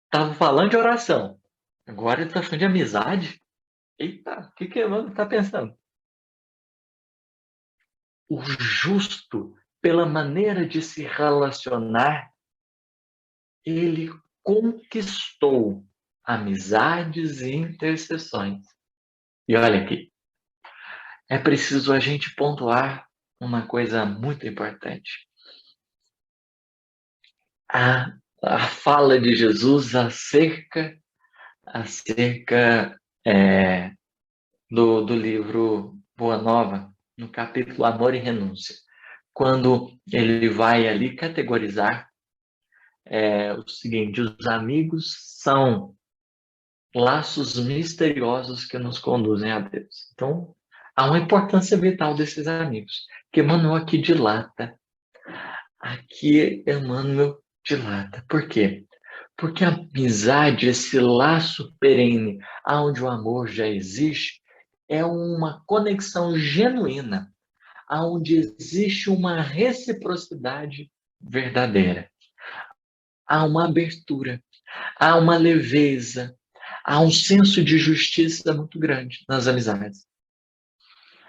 estava falando de oração. Agora ele está falando de amizade? Eita, o que Emmanuel está pensando? O justo, pela maneira de se relacionar, ele conquistou amizades e intercessões. E olha aqui, é preciso a gente pontuar uma coisa muito importante. A fala de Jesus acerca do livro Boa Nova, no capítulo Amor e Renúncia, quando ele vai ali categorizar o seguinte: os amigos são laços misteriosos que nos conduzem a Deus. Então, há uma importância vital desses amigos, que Emmanuel aqui dilata. Aqui Emmanuel dilata. Por quê? Porque a amizade, esse laço perene, onde o amor já existe, é uma conexão genuína, onde existe uma reciprocidade verdadeira. Há uma abertura, há uma leveza, há um senso de justiça muito grande nas amizades.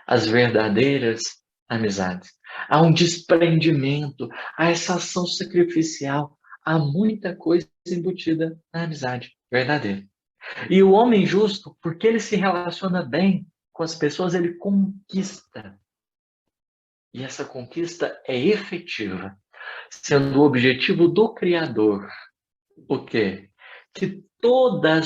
As verdadeiras amizades. Há um desprendimento, há essa ação sacrificial, há muita coisa embutida na amizade verdadeira. E o homem justo, porque ele se relaciona bem com as pessoas, ele conquista. E essa conquista é efetiva, sendo o objetivo do Criador. O quê? Que toda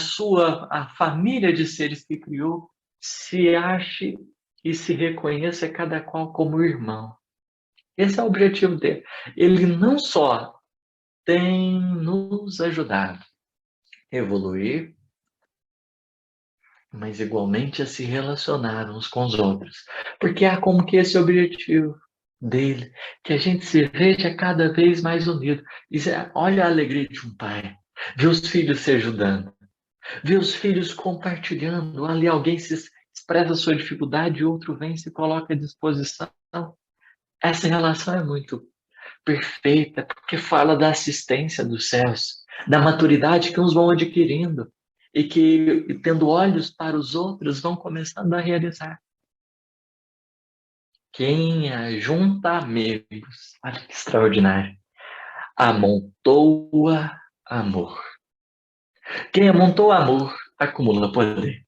a família de seres que criou se ache e se reconheça cada qual como irmão. Esse é o objetivo dele. Ele não só tem nos ajudado a evoluir, mas igualmente a se relacionar uns com os outros. Porque há como que esse objetivo dele, que a gente se veja cada vez mais unido. E olha a alegria de um pai, ver os filhos se ajudando, ver os filhos compartilhando, ali alguém se expressa a sua dificuldade e outro vem e se coloca à disposição. Essa relação é muito perfeita, porque fala da assistência dos céus, da maturidade que uns vão adquirindo e que, tendo olhos para os outros, vão começando a realizar. Quem ajunta amigos, olha que extraordinário, amontoa amor. Quem amontoa amor, acumula poder.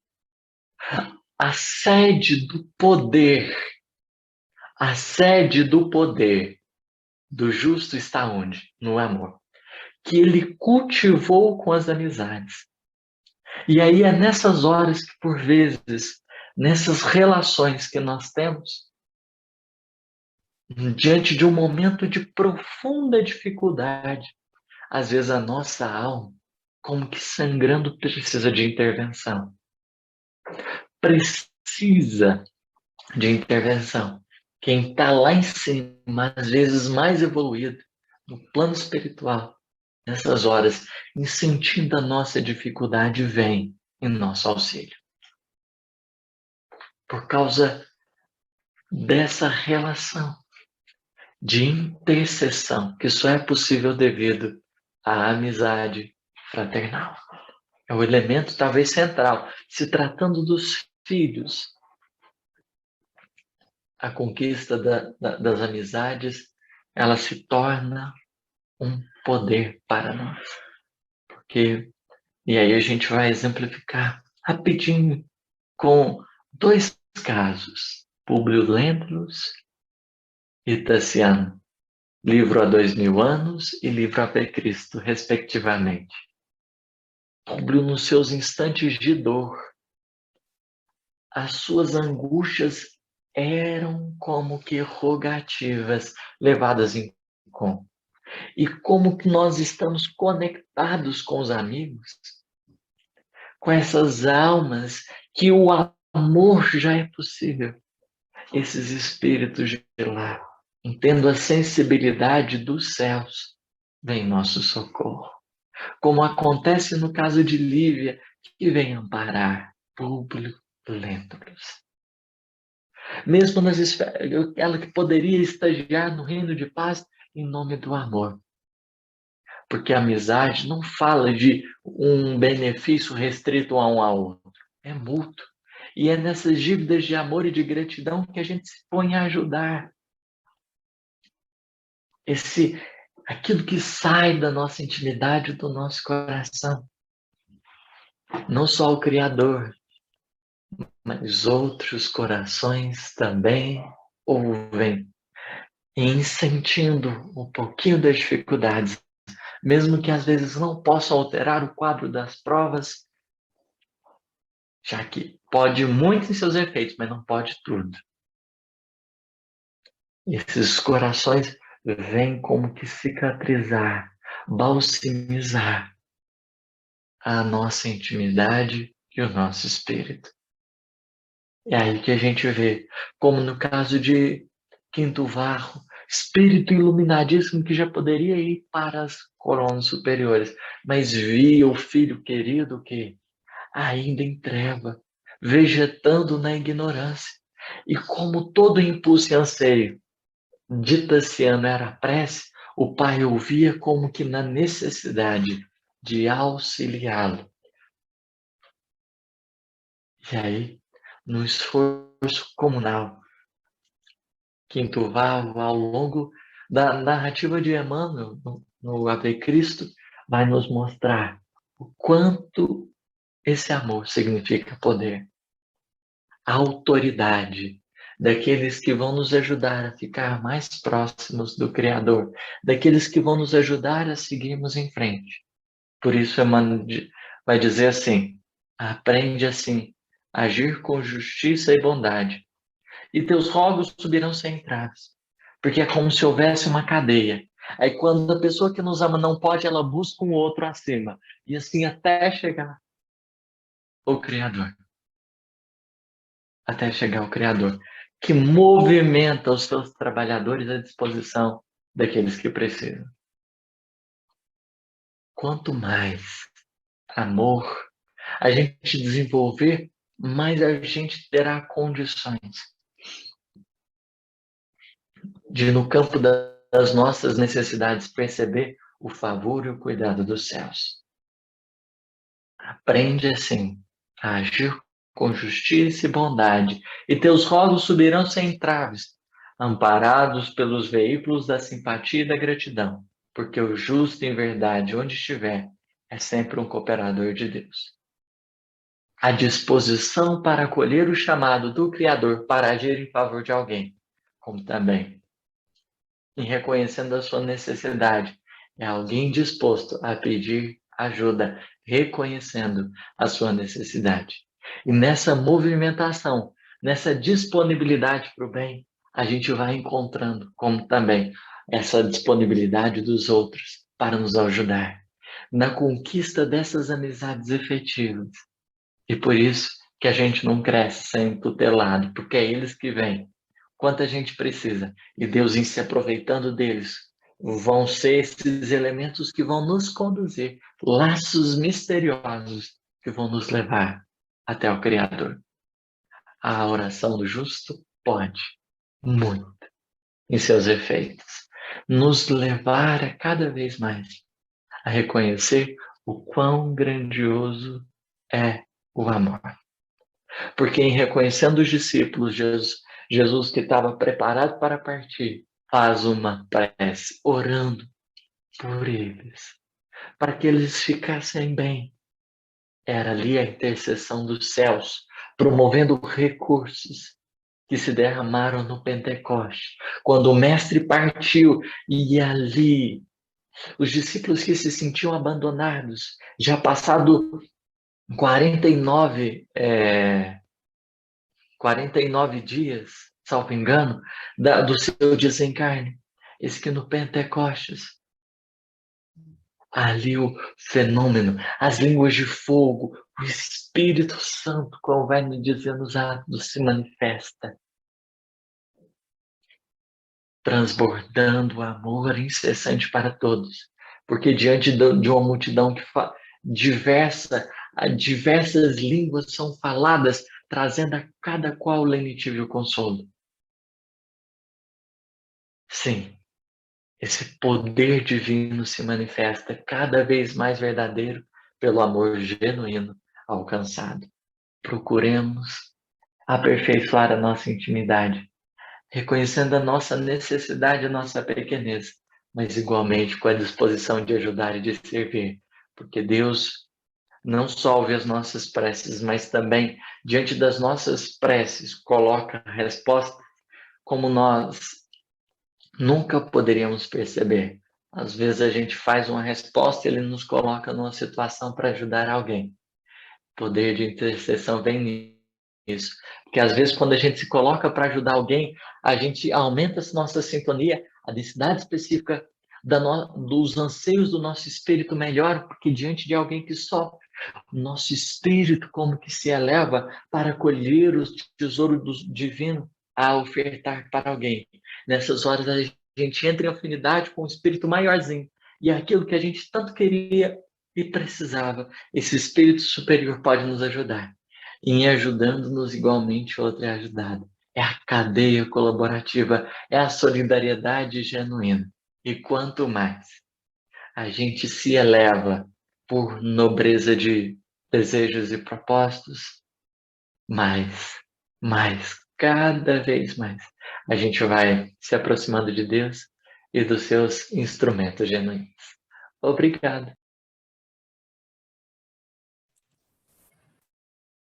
A sede do poder do justo está onde? No amor. Que ele cultivou com as amizades. E aí é nessas horas que, por vezes, nessas relações que nós temos, diante de um momento de profunda dificuldade, às vezes a nossa alma, como que sangrando, precisa de intervenção. Precisa de intervenção. Quem está lá em cima, às vezes mais evoluído, no plano espiritual, nessas horas, em sentindo a nossa dificuldade, vem em nosso auxílio. Por causa dessa relação de intercessão, que só é possível devido à amizade fraternal. É o elemento talvez central. Se tratando dos filhos, a conquista das amizades, ela se torna um poder para nós. E aí a gente vai exemplificar rapidinho com 2 casos. Públio Lentulus e Tassiano. Livro há 2000 anos e livro a Cristo, respectivamente. Públio, nos seus instantes de dor, as suas angústias eram como que rogativas levadas em conta. E como que nós estamos conectados com os amigos, com essas almas que o amor já é possível. Esses espíritos de lá, tendo a sensibilidade dos céus, vem nosso socorro. Como acontece no caso de Lívia, que vem amparar Públio Lentulus. Mesmo nas esferas, ela que poderia estagiar no reino de paz em nome do amor. Porque a amizade não fala de um benefício restrito a um ao outro. É mútuo. E é nessas dívidas de amor e de gratidão que a gente se põe a ajudar. Aquilo que sai da nossa intimidade, do nosso coração. Não só o Criador, mas outros corações também ouvem, e sentindo um pouquinho das dificuldades, mesmo que às vezes não possam alterar o quadro das provas, já que pode muito em seus efeitos, mas não pode tudo. Esses corações vêm como que cicatrizar, balsamizar a nossa intimidade e o nosso espírito. É aí que a gente vê, como no caso de Quinto Varro, espírito iluminadíssimo que já poderia ir para as coronas superiores, mas via o filho querido que ainda em treva, vegetando na ignorância. E como todo impulso e anseio de Tassiano era a prece, o pai ouvia como que na necessidade de auxiliá-lo. E aí, no esforço comunal, Quinto Varro, ao longo da narrativa de Emmanuel, no Ave Cristo, vai nos mostrar o quanto esse amor significa poder, a autoridade daqueles que vão nos ajudar a ficar mais próximos do Criador, daqueles que vão nos ajudar a seguirmos em frente. Por isso, Emmanuel vai dizer assim: aprende assim, agir com justiça e bondade, e teus rogos subirão sem entraves, porque é como se houvesse uma cadeia. Aí quando a pessoa que nos ama não pode, ela busca um outro acima, e assim até chegar ao Criador. Até chegar ao Criador, que movimenta os seus trabalhadores à disposição daqueles que precisam. Quanto mais amor a gente desenvolver, mais a gente terá condições de, no campo das nossas necessidades, perceber o favor e o cuidado dos céus. Aprende assim a agir com justiça e bondade, e teus rogos subirão sem entraves, amparados pelos veículos da simpatia e da gratidão, porque o justo em verdade, onde estiver, é sempre um cooperador de Deus. A disposição para acolher o chamado do Criador para agir em favor de alguém, como também em reconhecendo a sua necessidade, é alguém disposto a pedir ajuda, reconhecendo a sua necessidade. E nessa movimentação, nessa disponibilidade para o bem, a gente vai encontrando como também essa disponibilidade dos outros para nos ajudar na conquista dessas amizades efetivas. E por isso que a gente não cresce sem tutelado, porque é eles que vêm quanto a gente precisa. E Deus, em se aproveitando deles, vão ser esses elementos que vão nos conduzir, laços misteriosos que vão nos levar até o Criador. A oração do justo pode, muito, em seus efeitos, nos levar a cada vez mais a reconhecer o quão grandioso é o amor. Porque em reconhecendo os discípulos, Jesus que estava preparado para partir, faz uma prece, orando por eles, para que eles ficassem bem. Era ali a intercessão dos céus, promovendo recursos que se derramaram no Pentecoste, quando o Mestre partiu, e ali os discípulos que se sentiam abandonados, já passado 49 dias, salvo engano, do seu desencarne. Esse que no Pentecostes, ali o fenômeno, as línguas de fogo, o Espírito Santo, como vai nos dizer nos Atos, se manifesta, transbordando o amor incessante para todos. Porque diante de uma multidão que diversas línguas são faladas, trazendo a cada qual lenitivo e o consolo. Sim, esse poder divino se manifesta cada vez mais verdadeiro pelo amor genuíno alcançado. Procuremos aperfeiçoar a nossa intimidade, reconhecendo a nossa necessidade, a nossa pequenez, mas igualmente com a disposição de ajudar e de servir, porque Deus não só ouve as nossas preces, mas também, diante das nossas preces, coloca a resposta como nós nunca poderíamos perceber. Às vezes a gente faz uma resposta e ele nos coloca numa situação para ajudar alguém. O poder de intercessão vem nisso. Porque às vezes quando a gente se coloca para ajudar alguém, a gente aumenta a nossa sintonia, a densidade específica dos anseios do nosso espírito melhora, porque diante de alguém que sofre, o nosso espírito como que se eleva para colher o tesouro do divino a ofertar para alguém. Nessas horas a gente entra em afinidade com o espírito maiorzinho, e é aquilo que a gente tanto queria e precisava, esse espírito superior pode nos ajudar. Em ajudando-nos igualmente, outro é ajudado. É a cadeia colaborativa, é a solidariedade genuína. E quanto mais a gente se eleva por nobreza de desejos e propósitos, cada vez mais, a gente vai se aproximando de Deus e dos seus instrumentos genuínos. Obrigado.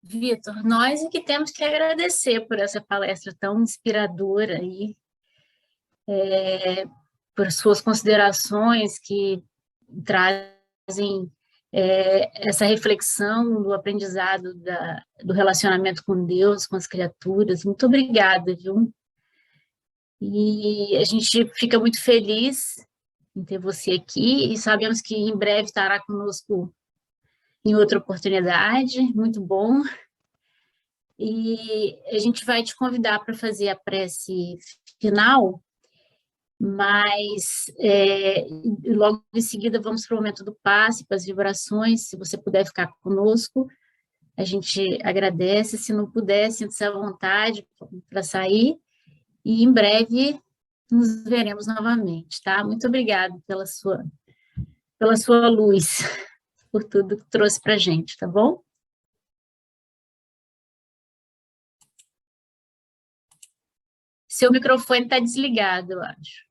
Vitor, nós é que temos que agradecer por essa palestra tão inspiradora aí, por suas considerações que trazem essa reflexão do aprendizado do relacionamento com Deus, com as criaturas. Muito obrigada, viu? E a gente fica muito feliz em ter você aqui e sabemos que em breve estará conosco em outra oportunidade. Muito bom. E a gente vai te convidar para fazer a prece final, mas logo em seguida vamos para o momento do passe, para as vibrações. Se você puder ficar conosco, a gente agradece. Se não puder, sinta-se à vontade para sair. E em breve nos veremos novamente, tá? Muito obrigada pela sua luz, por tudo que trouxe para a gente, tá bom? Seu microfone está desligado, eu acho.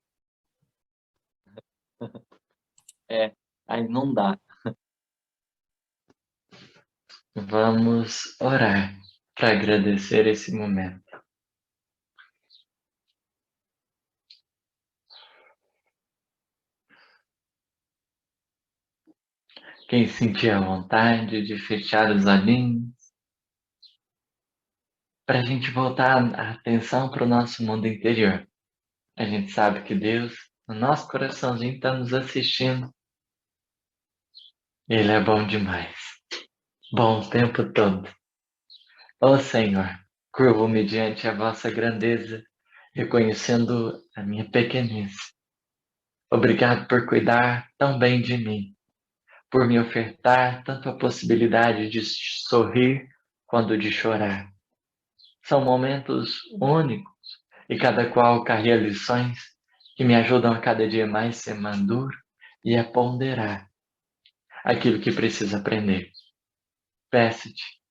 Aí não dá. Vamos orar para agradecer esse momento. Quem sentir a vontade de fechar os olhinhos, para a gente voltar a atenção para o nosso mundo interior. A gente sabe que Deus, no nosso coraçãozinho, está nos assistindo. Ele é bom demais. Bom o tempo todo. Ó Senhor, curvo-me diante a vossa grandeza, reconhecendo a minha pequenez. Obrigado por cuidar tão bem de mim, por me ofertar tanto a possibilidade de sorrir quanto de chorar. São momentos únicos e cada qual carrega lições que me ajudam a cada dia mais ser maduro e a ponderar aquilo que preciso aprender. Peço-te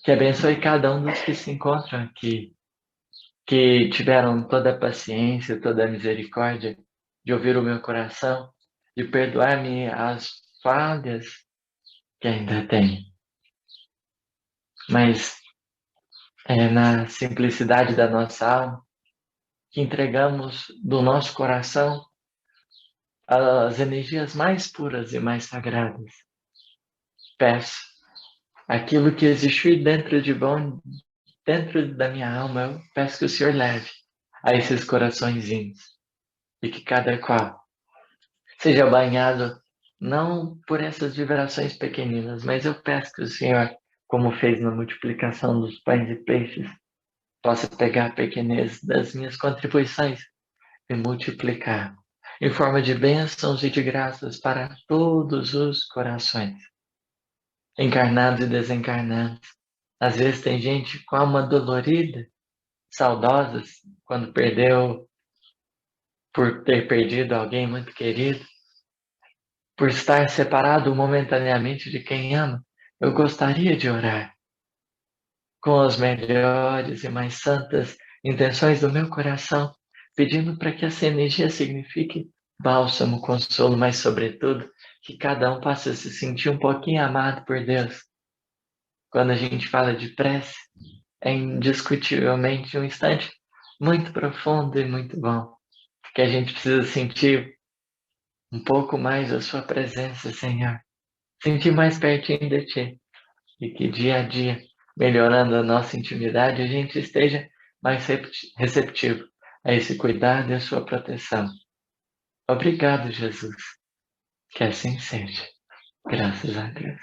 que abençoe cada um dos que se encontram aqui, que tiveram toda a paciência, toda a misericórdia de ouvir o meu coração, de perdoar-me as falhas que ainda tenho. Mas é na simplicidade da nossa alma que entregamos do nosso coração as energias mais puras e mais sagradas. Peço aquilo que existiu dentro de bom, dentro da minha alma, eu peço que o Senhor leve a esses coraçõezinhos e que cada qual seja banhado não por essas vibrações pequeninas, mas eu peço que o Senhor, como fez na multiplicação dos pães e peixes, possa pegar a pequenez das minhas contribuições e multiplicar em forma de bênçãos e de graças para todos os corações, encarnados e desencarnados. Às vezes tem gente com a alma dolorida, saudosas, quando por ter perdido alguém muito querido, por estar separado momentaneamente de quem ama. Eu gostaria de orar com as melhores e mais santas intenções do meu coração, pedindo para que essa energia signifique bálsamo, consolo, mas sobretudo que cada um possa se sentir um pouquinho amado por Deus. Quando a gente fala de prece, é indiscutivelmente um instante muito profundo e muito bom, que a gente precisa sentir um pouco mais a sua presença, Senhor, sentir mais pertinho de Ti, e que dia a dia, melhorando a nossa intimidade, a gente esteja mais receptivo a esse cuidado e a sua proteção. Obrigado, Jesus. Que assim seja. Graças a Deus.